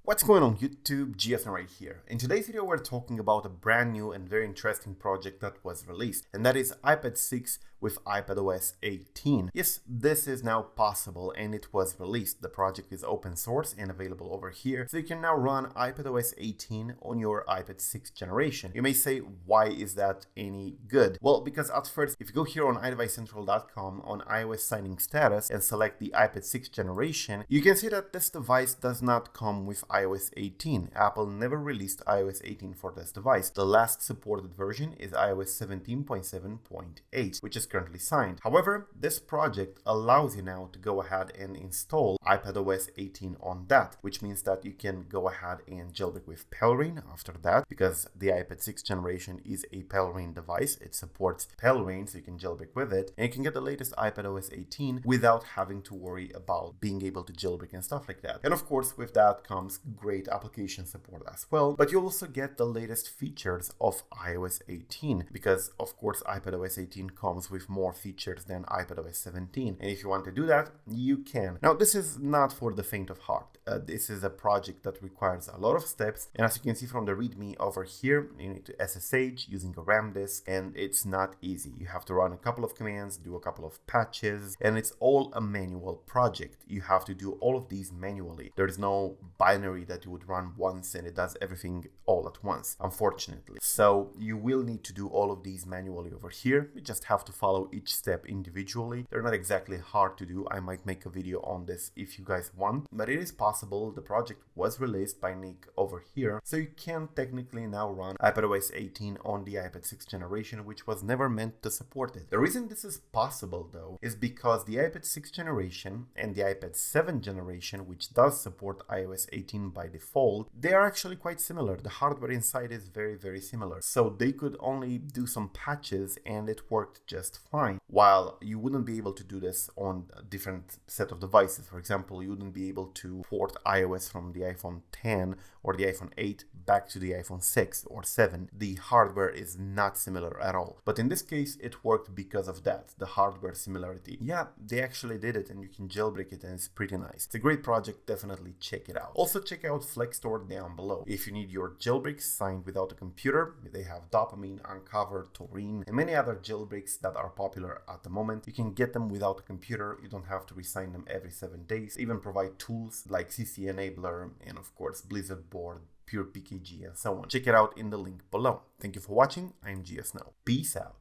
What's going on YouTube? GSN right here. In today's video we're talking about a brand new and very interesting project that was released, and that is iPad 6 with iPadOS 18. Yes, this is now possible and it was released. The project is open source and available over here, so you can now run iPadOS 18 on your iPad 6 generation. You may say, why is that any good? Well, because at first, if you go here on iDevicecentral.com on iOS signing status and select the iPad 6 generation, you can see that this device does not come with iOS 18. Apple never released iOS 18 for this device. The last supported version is iOS 17.7.8, which is currently signed. However, this project allows you now to go ahead and install iPadOS 18 on that, which means that you can go ahead and jailbreak with Pale after that, because the iPad 6 generation is a Pale device. It supports Pale, so you can jailbreak with it, and you can get the latest iPadOS 18 without having to worry about being able to jailbreak and stuff like that. And of course, with that comes great application support as well, but you also get the latest features of iOS 18, because of course iPadOS 18 comes with more features than iPadOS 17, and if you want to do that, you can. Now, this is not for the faint of heart. This is a project that requires a lot of steps, and as you can see from the README over here, you need to SSH using a RAM disk, and it's not easy. You have to run a couple of commands, do a couple of patches, and it's all a manual project. You have to do all of these manually. There is no binary that you would run once and it does everything all at once, unfortunately. So you will need to do all of these manually over here. You just have to follow each step individually. They're not exactly hard to do. I might make a video on this if you guys want, but it is possible. The project was released by Nick over here, so you can technically now run iPadOS 18 on the iPad 6 generation, which was never meant to support it. The reason this is possible though is because the iPad 6 generation and the iPad 7 generation, which does support iOS 18 by default, they are actually quite similar. The hardware inside is very similar, so they could only do some patches and it worked just fine, while you wouldn't be able to do this on a different set of devices. For example, you wouldn't be able to port iOS from the iPhone 10 or the iPhone 8 back to the iPhone 6 or 7. The hardware is not similar at all, but in this case it worked because of that, the hardware similarity. Yeah, they actually did it, and you can jailbreak it, and it's pretty nice. It's a great project. Definitely check it out. Also check out FlexStore down below. If you need your jailbreaks signed without a computer, they have Dopamine, Uncover, Taurine, and many other jailbreaks that are popular at the moment. You can get them without a computer. You don't have to resign them every 7 days. They even provide tools like CC Enabler and of course Blizzard Board, Pure PKG, and so on. Check it out in the link below. Thank you for watching. I'm GS Now. Peace out.